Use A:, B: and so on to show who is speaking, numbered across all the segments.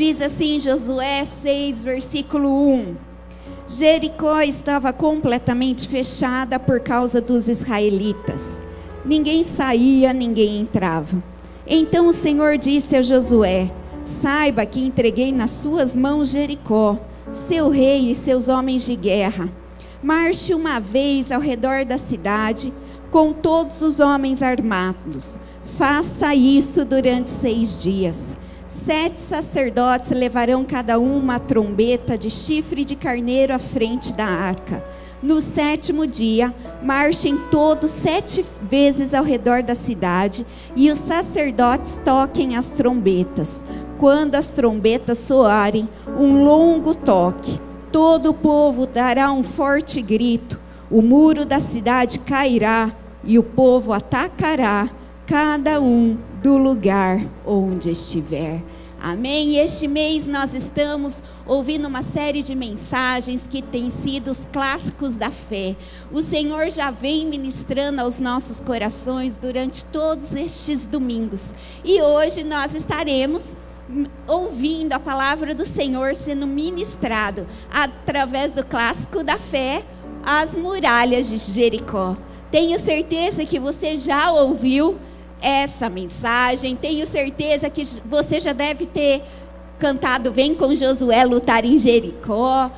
A: Diz assim Josué 6, versículo 1. Jericó estava completamente fechada por causa dos israelitas. Ninguém saía, ninguém entrava. Então o Senhor disse a Josué: saiba que entreguei nas suas mãos Jericó, seu rei e seus homens de guerra. Marche uma vez ao redor da cidade com todos os homens armados. Faça isso durante 6 dias. 7 sacerdotes levarão cada um uma trombeta de chifre de carneiro à frente da arca. No 7º dia, marchem todos 7 vezes ao redor da cidade, e os sacerdotes toquem as trombetas. Quando as trombetas soarem um longo toque, todo o povo dará um forte grito. O muro da cidade cairá e o povo atacará, cada um do lugar onde estiver. Amém? Este mês nós estamos ouvindo uma série de mensagens que têm sido os clássicos da fé. O Senhor já vem ministrando aos nossos corações durante todos estes domingos. E hoje nós estaremos ouvindo a palavra do Senhor sendo ministrado através do clássico da fé, as muralhas de Jericó. Tenho certeza que você já ouviu essa mensagem, tenho certeza que você já deve ter cantado Vem com Josué lutar em Jericó.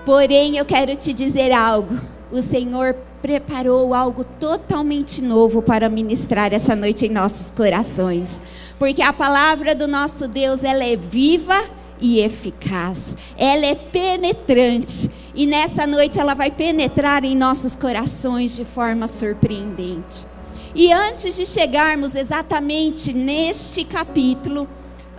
A: Porém, eu quero te dizer algo: o Senhor preparou algo totalmente novo para ministrar essa noite em nossos corações, porque a palavra do nosso Deus, ela é viva e eficaz, ela é penetrante, e nessa noite ela vai penetrar em nossos corações de forma surpreendente. E antes de chegarmos exatamente neste capítulo,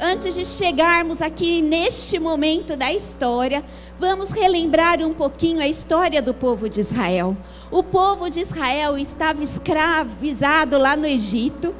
A: antes de chegarmos aqui neste momento da história, vamos relembrar um pouquinho a história do povo de Israel. O povo de Israel estava escravizado lá no Egito,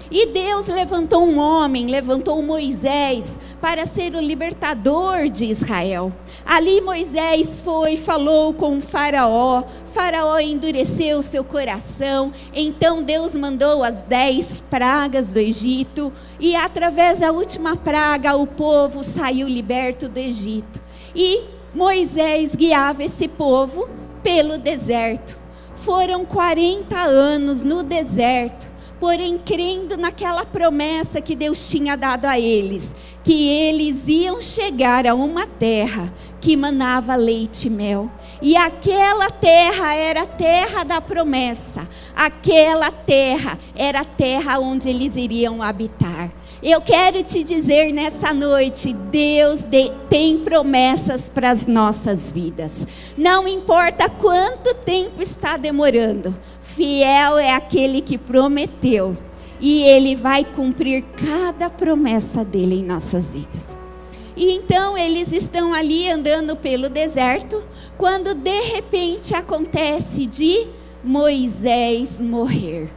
A: e Deus levantou um homem, levantou Moisés, para ser o libertador de Israel. Ali Moisés foi e falou com o Faraó. Faraó endureceu seu coração. Então Deus mandou as 10 pragas do Egito. E através da última praga, o povo saiu liberto do Egito. E Moisés guiava esse povo pelo deserto. Foram 40 anos no deserto, porém crendo naquela promessa que Deus tinha dado a eles, que eles iam chegar a uma terra que manava leite e mel. E aquela terra era a terra da promessa, aquela terra era a terra onde eles iriam habitar. Eu quero te dizer nessa noite, Deus tem promessas para as nossas vidas. Não importa quanto tempo está demorando, fiel é aquele que prometeu, e Ele vai cumprir cada promessa dEle em nossas vidas. E então eles estão ali andando pelo deserto, quando de repente acontece de Moisés morrer.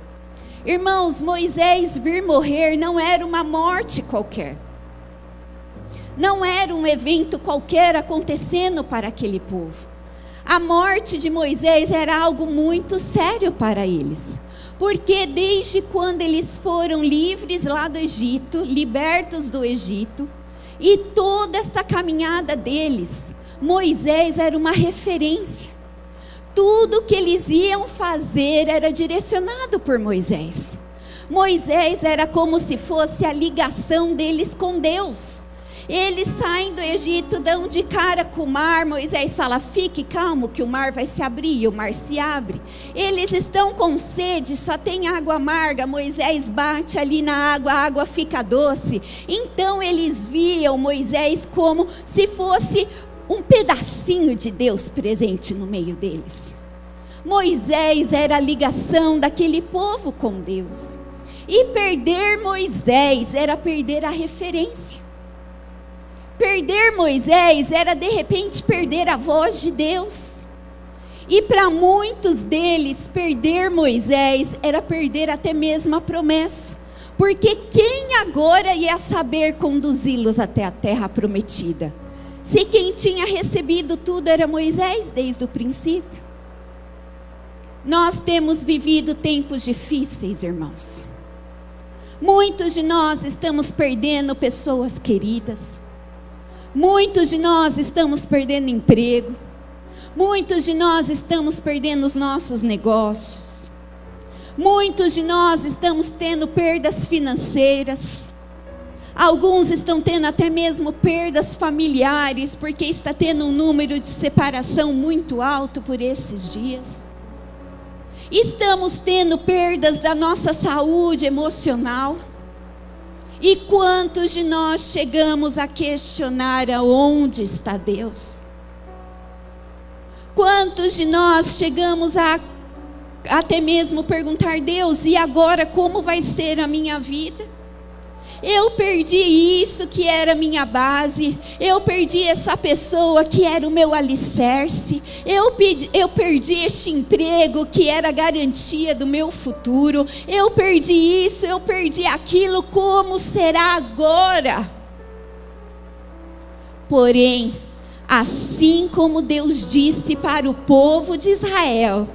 A: Irmãos, Moisés vir morrer não era uma morte qualquer. Não era um evento qualquer acontecendo para aquele povo. A morte de Moisés era algo muito sério para eles. Porque desde quando eles foram livres lá do Egito, libertos do Egito, e toda esta caminhada deles, Moisés era uma referência. Tudo que eles iam fazer era direcionado por Moisés. Moisés era como se fosse a ligação deles com Deus. Eles saem do Egito, dão de cara com o mar. Moisés fala: fique calmo que o mar vai se abrir, e o mar se abre. Eles estão com sede, só tem água amarga. Moisés bate ali na água, a água fica doce. Então eles viam Moisés como se fosse um pedacinho de Deus presente no meio deles. Moisés era a ligação daquele povo com Deus. E perder Moisés era perder a referência. Perder Moisés era de repente perder a voz de Deus. E para muitos deles, perder Moisés era perder até mesmo a promessa. Porque quem agora ia saber conduzi-los até a terra prometida? Se quem tinha recebido tudo era Moisés desde o princípio. Nós temos vivido tempos difíceis, irmãos. Muitos de nós estamos perdendo pessoas queridas. Muitos de nós estamos perdendo emprego. Muitos de nós estamos perdendo os nossos negócios. Muitos de nós estamos tendo perdas financeiras. Alguns estão tendo até mesmo perdas familiares, porque está tendo um número de separação muito alto por esses dias. Estamos tendo perdas da nossa saúde emocional. E quantos de nós chegamos a questionar aonde está Deus? Quantos de nós chegamos a até mesmo perguntar: Deus, e agora como vai ser a minha vida? Eu perdi isso que era a minha base. Eu perdi essa pessoa que era o meu alicerce. Eu perdi este emprego que era a garantia do meu futuro. Eu perdi isso, eu perdi aquilo. Como será agora? Porém, assim como Deus disse para o povo de Israel,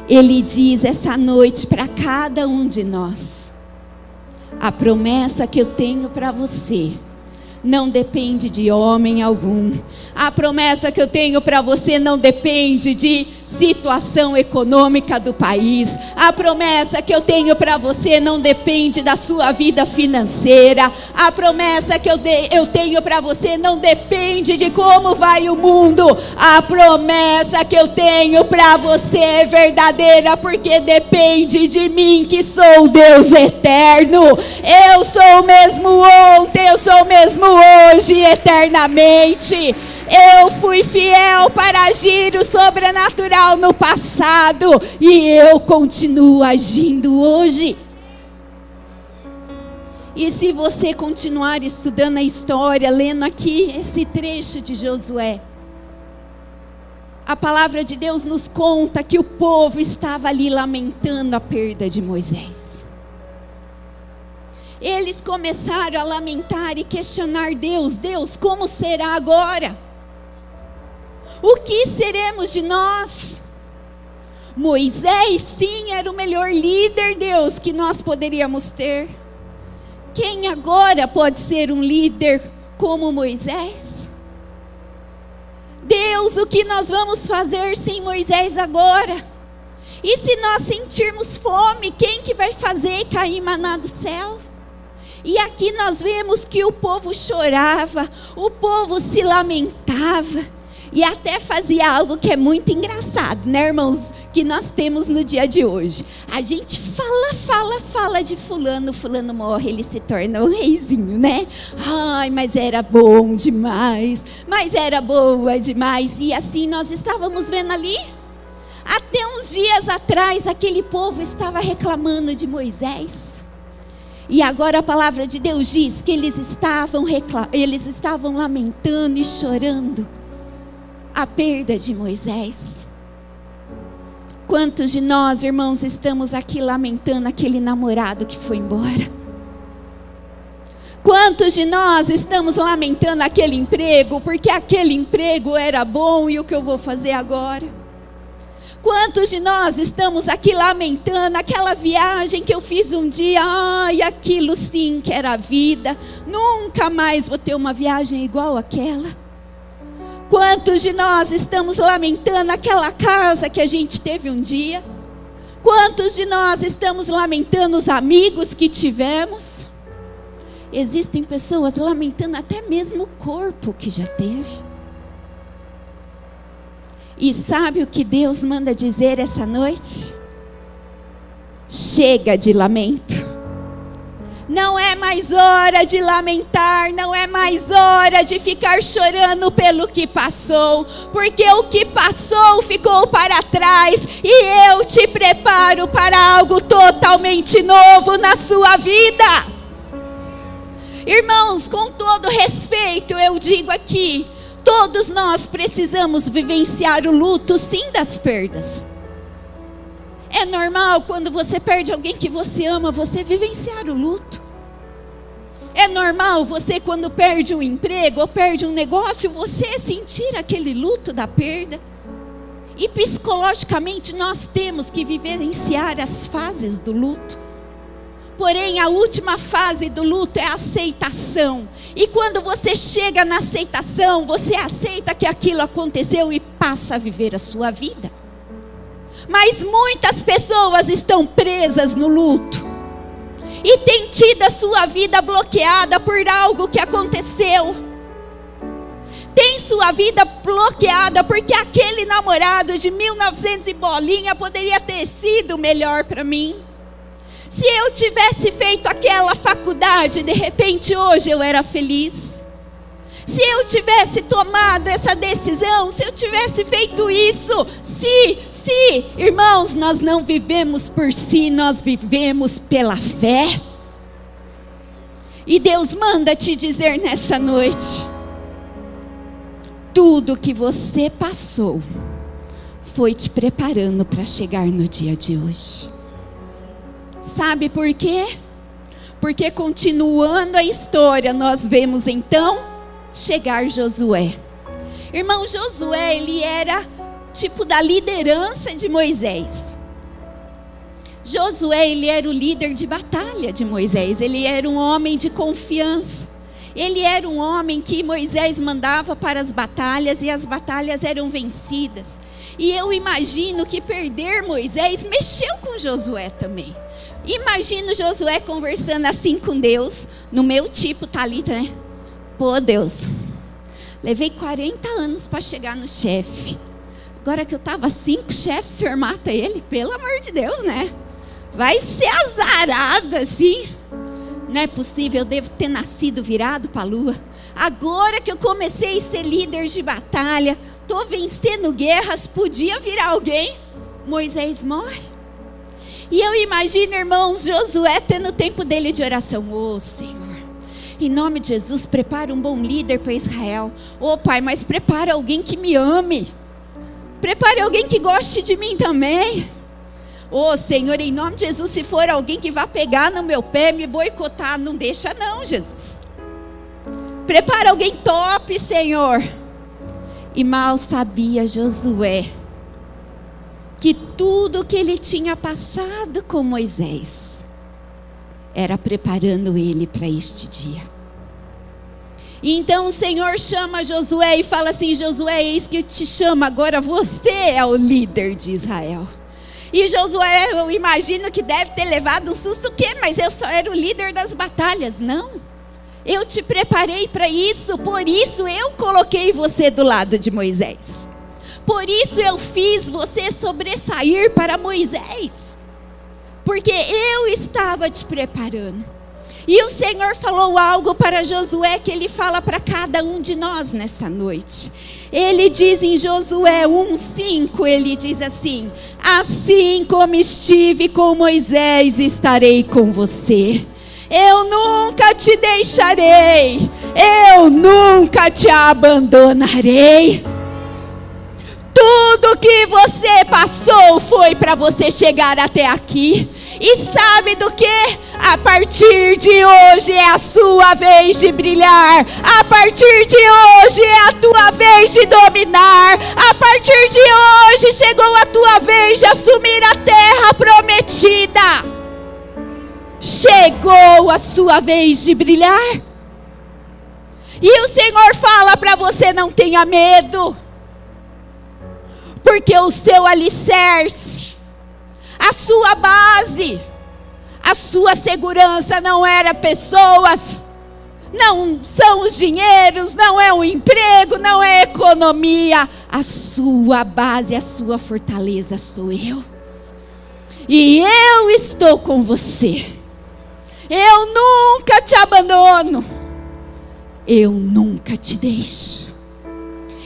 A: Ele diz essa noite para cada um de nós: a promessa que eu tenho para você não depende de homem algum. A promessa que eu tenho para você não depende de situação econômica do país. A promessa que eu tenho para você não depende da sua vida financeira. A promessa que eu tenho para você não depende de como vai o mundo. A promessa que eu tenho para você é verdadeira, porque depende de mim, que sou o Deus eterno. Eu sou o mesmo ontem, eu sou o mesmo hoje, eternamente. Eu fui fiel para agir o sobrenatural no passado, e eu continuo agindo hoje. E se você continuar estudando a história, lendo aqui esse trecho de Josué, a palavra de Deus nos conta que o povo estava ali lamentando a perda de Moisés. Eles começaram a lamentar e questionar Deus: Deus, como será agora? O que seremos de nós? Moisés, sim, era o melhor líder, Deus, que nós poderíamos ter. Quem agora pode ser um líder como Moisés? Deus, o que nós vamos fazer sem Moisés agora? E se nós sentirmos fome, quem que vai fazer cair maná do céu? E aqui nós vemos que o povo chorava, o povo se lamentava. E até fazia algo que é muito engraçado, né, irmãos? Que nós temos no dia de hoje. A gente fala de fulano. Fulano morre, ele se torna o reizinho, né? Ai, mas era bom demais. Mas era boa demais. E assim nós estávamos vendo ali. Até uns dias atrás, aquele povo estava reclamando de Moisés. E agora a palavra de Deus diz que eles estavam lamentando e chorando a perda de Moisés. Quantos de nós, irmãos, estamos aqui lamentando aquele namorado que foi embora? Quantos de nós estamos lamentando aquele emprego, porque aquele emprego era bom e o que eu vou fazer agora? Quantos de nós estamos aqui lamentando aquela viagem que eu fiz um dia? Ai, aquilo sim que era a vida. Nunca mais vou ter uma viagem igual àquela. Quantos de nós estamos lamentando aquela casa que a gente teve um dia? Quantos de nós estamos lamentando os amigos que tivemos? Existem pessoas lamentando até mesmo o corpo que já teve. E sabe o que Deus manda dizer essa noite? Chega de lamento. Não é mais hora de lamentar, não é mais hora de ficar chorando pelo que passou, porque o que passou ficou para trás, e eu te preparo para algo totalmente novo na sua vida. Irmãos, com todo respeito, eu digo aqui, todos nós precisamos vivenciar o luto, sim, das perdas. É normal quando você perde alguém que você ama, você vivenciar o luto. É normal você, quando perde um emprego ou perde um negócio, você sentir aquele luto da perda. E psicologicamente nós temos que vivenciar as fases do luto. Porém, a última fase do luto é a aceitação. E quando você chega na aceitação, você aceita que aquilo aconteceu e passa a viver a sua vida. Mas muitas pessoas estão presas no luto e têm tido a sua vida bloqueada por algo que aconteceu. Tem sua vida bloqueada porque aquele namorado de 1900 e bolinha poderia ter sido melhor para mim. Se eu tivesse feito aquela faculdade, de repente hoje eu era feliz. Se eu tivesse tomado essa decisão, se eu tivesse feito isso, irmãos, nós não vivemos por si, nós vivemos pela fé. E Deus manda te dizer nessa noite: tudo que você passou foi te preparando para chegar no dia de hoje. Sabe por quê? Porque continuando a história, nós vemos então chegar Josué. Irmão, Josué, ele era tipo da liderança de Moisés. Josué, ele era o líder de batalha de Moisés. Ele era um homem de confiança. Ele era um homem que Moisés mandava para as batalhas e as batalhas eram vencidas. E eu imagino que perder Moisés mexeu com Josué também. Imagino Josué conversando assim com Deus, no meu tipo Thalita, né? Pô, Deus, levei 40 anos para chegar no chefe. Agora que eu estava 5 chefes, o senhor mata ele? Pelo amor de Deus, né? Vai ser azarada assim. Não é possível, eu devo ter nascido virado para a lua. Agora que eu comecei a ser líder de batalha, estou vencendo guerras, podia virar alguém. Moisés morre. E eu imagino, irmãos, Josué tendo o tempo dele de oração. Ô Senhor, em nome de Jesus, prepara um bom líder para Israel. Ô Pai, mas prepara alguém que me ame. Prepare alguém que goste de mim também. Ô Senhor, em nome de Jesus, se for alguém que vá pegar no meu pé, me boicotar, não deixa não, Jesus. Prepara alguém top, Senhor. E mal sabia Josué que tudo que ele tinha passado com Moisés era preparando ele para este dia. E então o Senhor chama Josué e fala assim: Josué, eis que eu te chamo, agora você é o líder de Israel. E Josué, eu imagino que deve ter levado um susto, o quê? Mas eu só era o líder das batalhas. Não, eu te preparei para isso, por isso eu coloquei você do lado de Moisés. Por isso eu fiz você sobressair para Moisés, porque eu estava te preparando. E o Senhor falou algo para Josué que Ele fala para cada um de nós nessa noite. Ele diz em Josué 1:5, Ele diz assim: assim como estive com Moisés, estarei com você. Eu nunca te deixarei, eu nunca te abandonarei. Tudo que você passou foi para você chegar até aqui. E sabe do que? A partir de hoje é a sua vez de brilhar. A partir de hoje é a tua vez de dominar. A partir de hoje chegou a tua vez de assumir a terra prometida. Chegou a sua vez de brilhar. E o Senhor fala para você: não tenha medo. Porque o seu alicerce, a sua base, a sua segurança não era pessoas, não são os dinheiros, não é o emprego, não é a economia. A sua base, a sua fortaleza sou eu. E eu estou com você. Eu nunca te abandono. Eu nunca te deixo.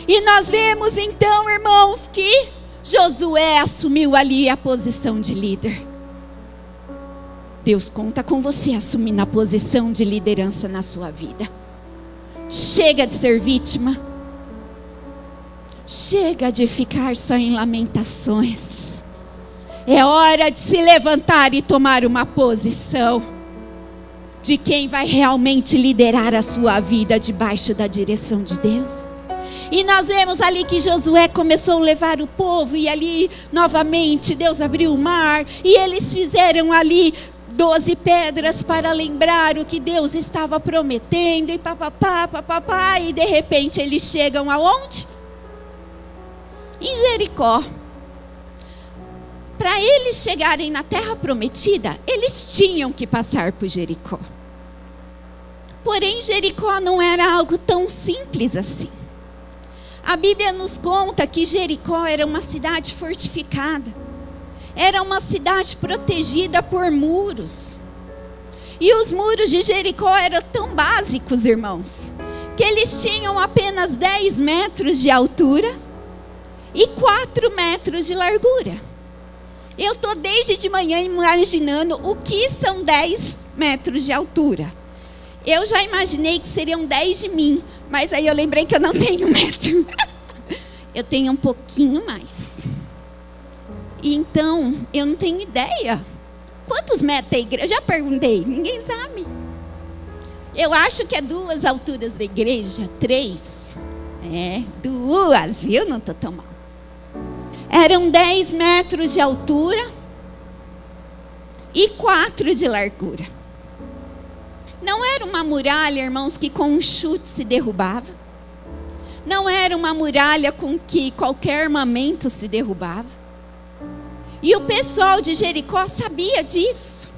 A: E nós vemos então, irmãos, que Josué assumiu ali a posição de líder. Deus conta com você assumindo a posição de liderança na sua vida. Chega de ser vítima. Chega de ficar só em lamentações. É hora de se levantar e tomar uma posição de quem vai realmente liderar a sua vida debaixo da direção de Deus. E nós vemos ali que Josué começou a levar o povo, e ali novamente Deus abriu o mar, e eles fizeram ali 12 pedras para lembrar o que Deus estava prometendo, e papapá, e de repente eles chegam aonde? Em Jericó. Para eles chegarem na terra prometida, eles tinham que passar por Jericó. Porém, Jericó não era algo tão simples assim. A Bíblia nos conta que Jericó era uma cidade fortificada. Era uma cidade protegida por muros. E os muros de Jericó eram tão básicos, irmãos, que eles tinham apenas 10 metros de altura e 4 metros de largura. Eu estou desde de manhã imaginando o que são 10 metros de altura. Eu já imaginei que seriam 10 de mim, mas aí eu lembrei que eu não tenho 1 metro. Eu tenho um pouquinho mais. Então, eu não tenho ideia. Quantos metros é a igreja? Eu já perguntei, ninguém sabe. Eu acho que é 2 alturas da igreja, 3. 2, viu? Não estou tão mal. Eram 10 metros de altura e 4 de largura. Não era uma muralha, irmãos, que com um chute se derrubava. Não era uma muralha com que qualquer armamento se derrubava. E o pessoal de Jericó sabia disso.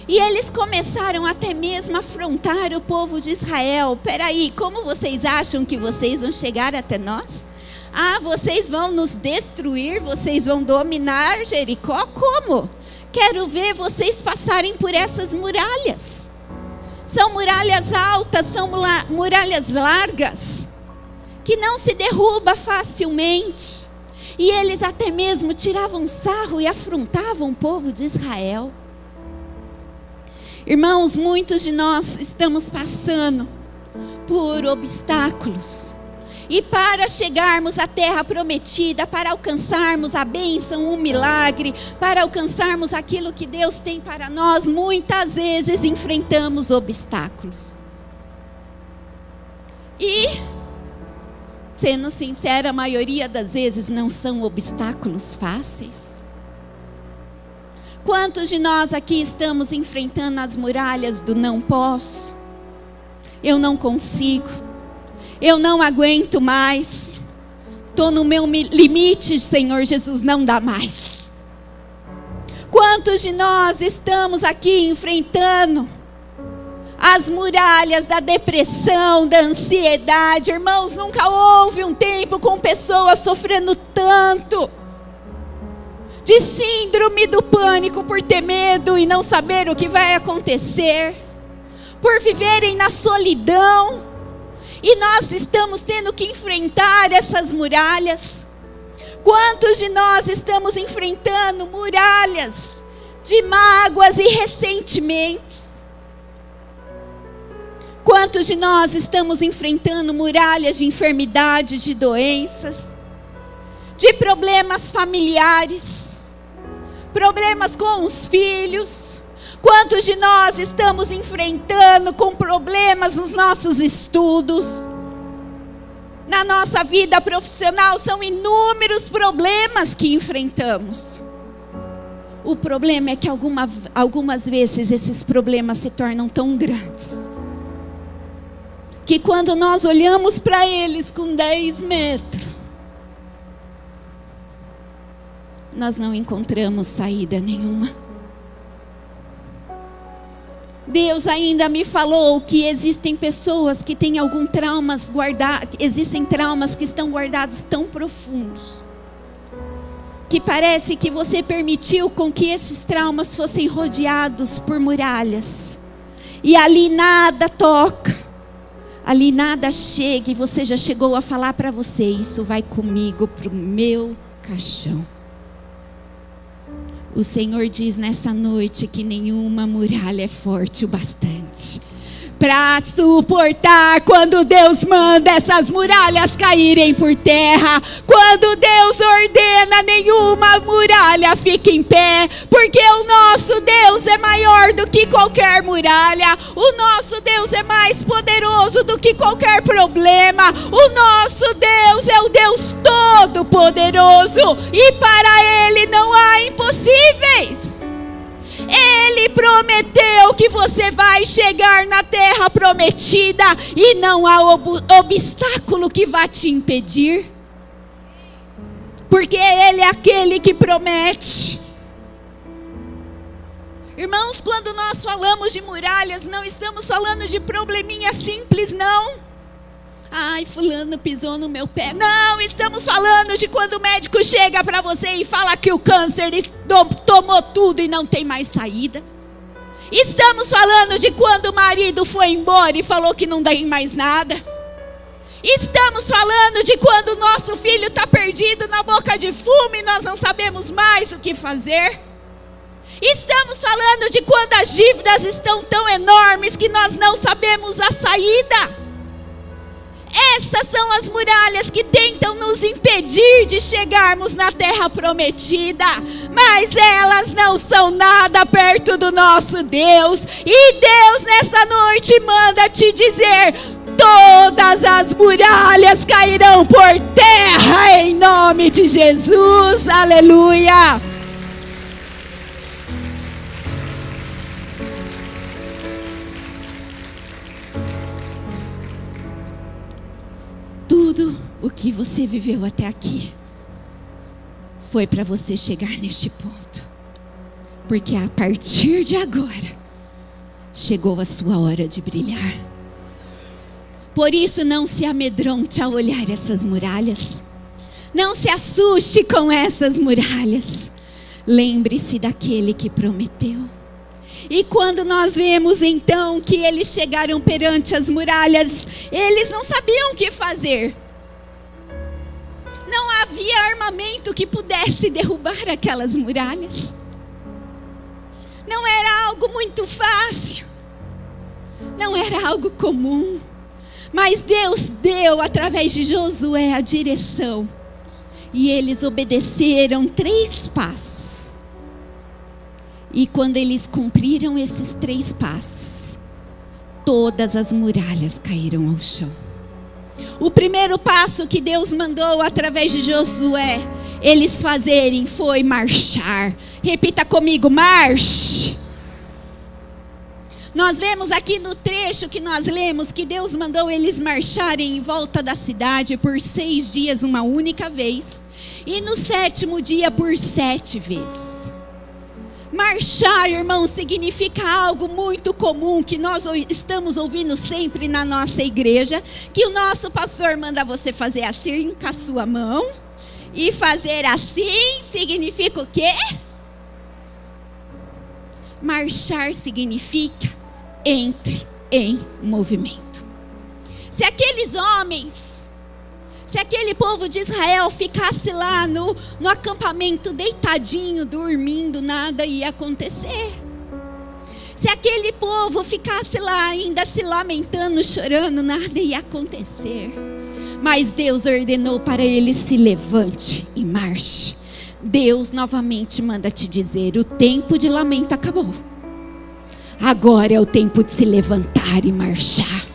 A: E eles começaram até mesmo a afrontar o povo de Israel. Peraí, como vocês acham que vocês vão chegar até nós? Ah, vocês vão nos destruir? Vocês vão dominar Jericó? Como? Quero ver vocês passarem por essas muralhas. São muralhas altas, são muralhas largas, que não se derruba facilmente. E eles até mesmo tiravam sarro e afrontavam o povo de Israel. Irmãos, muitos de nós estamos passando por obstáculos. E para chegarmos à terra prometida, para alcançarmos a bênção, o milagre, para alcançarmos aquilo que Deus tem para nós, muitas vezes enfrentamos obstáculos. E, sendo sincera, a maioria das vezes não são obstáculos fáceis. Quantos de nós aqui estamos enfrentando as muralhas do não posso? Eu não consigo. Eu não aguento mais. Estou no meu limite, Senhor Jesus, não dá mais. Quantos de nós estamos aqui enfrentando as muralhas da depressão, da ansiedade? Irmãos, nunca houve um tempo com pessoas sofrendo tanto de síndrome do pânico, por ter medo e não saber o que vai acontecer, por viverem na solidão. E nós estamos tendo que enfrentar essas muralhas. Quantos de nós estamos enfrentando muralhas de mágoas e ressentimentos? Quantos de nós estamos enfrentando muralhas de enfermidades, de doenças, de problemas familiares, problemas com os filhos? Quantos de nós estamos enfrentando com problemas nos nossos estudos? Na nossa vida profissional, são inúmeros problemas que enfrentamos. O problema é que algumas vezes esses problemas se tornam tão grandes, que quando nós olhamos para eles com 10 metros, nós não encontramos saída nenhuma. Deus ainda me falou que existem pessoas que têm alguns traumas guardados, existem traumas que estão guardados tão profundos, que parece que você permitiu com que esses traumas fossem rodeados por muralhas, e ali nada toca, ali nada chega, e você já chegou a falar para você: isso vai comigo para o meu caixão. O Senhor diz nessa noite que nenhuma muralha é forte o bastante para suportar quando Deus manda essas muralhas caírem por terra. Quando Deus ordena, nenhuma muralha fica em pé, porque o nosso Deus é maior do que qualquer muralha. O nosso Deus é mais poderoso do que qualquer problema. O nosso Deus é o Deus Todo-Poderoso, e para Ele não há impossíveis. Ele prometeu que você vai chegar na terra prometida e não há obstáculo que vá te impedir. Porque Ele é aquele que promete. Irmãos, quando nós falamos de muralhas, não estamos falando de probleminha simples, não. Ai, fulano pisou no meu pé. Não, estamos falando de quando o médico chega para você e fala que o câncer tomou tudo e não tem mais saída. Estamos falando de quando o marido foi embora e falou que não tem mais nada. Estamos falando de quando o nosso filho está perdido na boca de fumo e nós não sabemos mais o que fazer. Estamos falando de quando as dívidas estão tão enormes que nós não sabemos a saída. Essas são as muralhas que tentam nos impedir de chegarmos na terra prometida. Mas elas não são nada perto do nosso Deus. E Deus nessa noite manda te dizer: todas as muralhas cairão por terra em nome de Jesus. Aleluia. Tudo o que você viveu até aqui foi para você chegar neste ponto. Porque a partir de agora chegou a sua hora de brilhar. Por isso não se amedronte ao olhar essas muralhas. Não se assuste com essas muralhas. Lembre-se daquele que prometeu. E quando nós vemos então que eles chegaram perante as muralhas, eles não sabiam o que fazer. Não havia armamento que pudesse derrubar aquelas muralhas. Não era algo muito fácil. Não era algo comum. Mas Deus deu através de Josué a direção. E eles obedeceram 3 passos. E quando eles cumpriram esses 3 passos, todas as muralhas caíram ao chão. O primeiro passo que Deus mandou através de Josué eles fazerem foi marchar. Repita comigo: marche. Nós vemos aqui no trecho que nós lemos que Deus mandou eles marcharem em volta da cidade por 6 dias uma única vez. E no 7º dia por 7 vezes. Marchar, irmão, significa algo muito comum que nós estamos ouvindo sempre na nossa igreja, que o nosso pastor manda você fazer assim com a sua mão, e fazer assim significa o quê? Marchar significa entre em movimento. Se aqueles homens, se aquele povo de Israel ficasse lá no acampamento deitadinho, dormindo, nada ia acontecer. Se aquele povo ficasse lá ainda se lamentando, chorando, nada ia acontecer. Mas Deus ordenou para eles: se levante e marche. Deus novamente manda te dizer: o tempo de lamento acabou. Agora é o tempo de se levantar e marchar.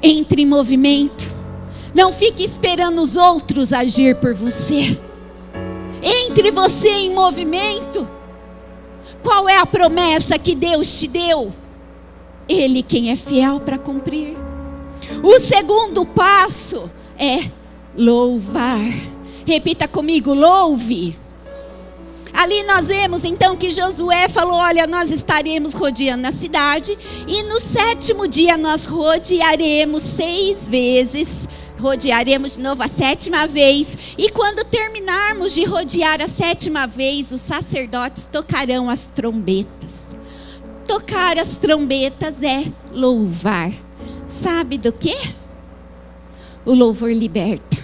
A: Entre em movimento. Não fique esperando os outros agir por você. Entre você em movimento. Qual é a promessa que Deus te deu? Ele quem é fiel para cumprir. O segundo passo é louvar. Repita comigo: louve. Ali nós vemos então que Josué falou: olha, nós estaremos rodeando a cidade. E no 7º dia nós rodearemos 6 vezes. Rodearemos de novo a 7ª vez. E quando terminarmos de rodear a 7ª vez, os sacerdotes tocarão as trombetas. Tocar as trombetas é louvar. Sabe do quê? O louvor liberta.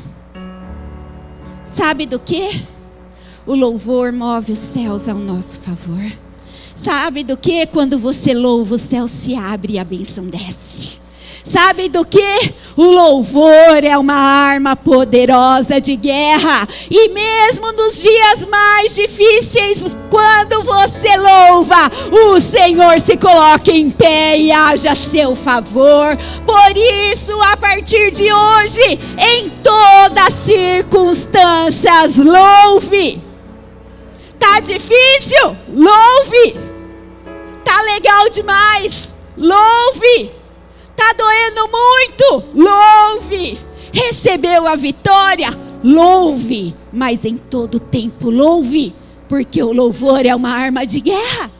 A: Sabe do quê? O louvor move os céus ao nosso favor. Sabe do quê? Quando você louva, o céu se abre e a bênção desce. Sabe do que? O louvor é uma arma poderosa de guerra. E mesmo nos dias mais difíceis, quando você louva, o Senhor se coloca em pé e age a seu favor. Por isso, a partir de hoje, em todas as circunstâncias, louve. Tá difícil? Louve. Tá legal demais? Louve. Tá doendo muito? Louve. Recebeu a vitória? Louve. Mas em todo tempo louve, porque o louvor é uma arma de guerra.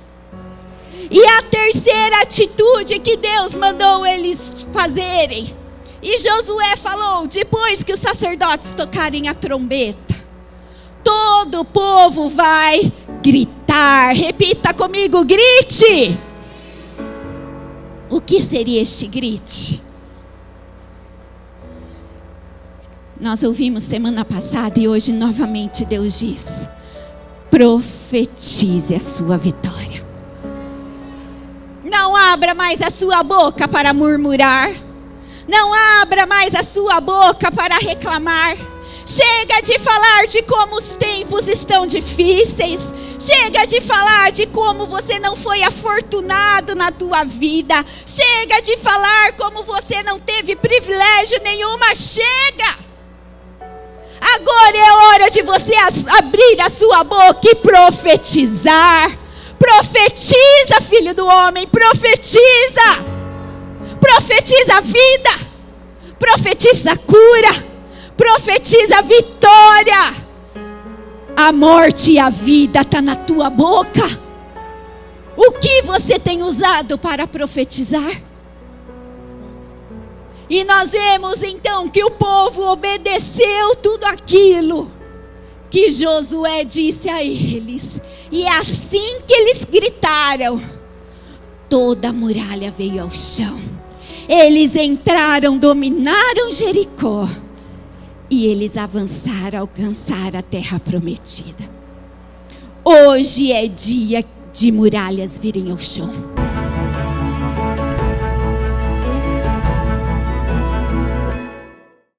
A: E a terceira atitude que Deus mandou eles fazerem, e Josué falou, depois que os sacerdotes tocarem a trombeta, todo o povo vai gritar. Repita comigo, grite. O que seria este grite? Nós ouvimos semana passada e hoje novamente Deus diz: profetize a sua vitória. Não abra mais a sua boca para murmurar. Não abra mais a sua boca para reclamar. Chega de falar de como os tempos estão difíceis. Chega de falar de como você não foi afortunado na tua vida. Chega de falar como você não teve privilégio nenhuma. Chega! Agora é hora de você abrir a sua boca e profetizar. Profetiza, filho do homem, profetiza. Profetiza a vida. Profetiza a cura. Profetiza a vitória. A morte e a vida está na tua boca. O que você tem usado para profetizar? E nós vemos então que o povo obedeceu tudo aquilo que Josué disse a eles. E é assim que eles gritaram, toda a muralha veio ao chão. Eles entraram, dominaram Jericó. E eles avançaram, alcançaram a terra prometida. Hoje é dia de muralhas virem ao chão.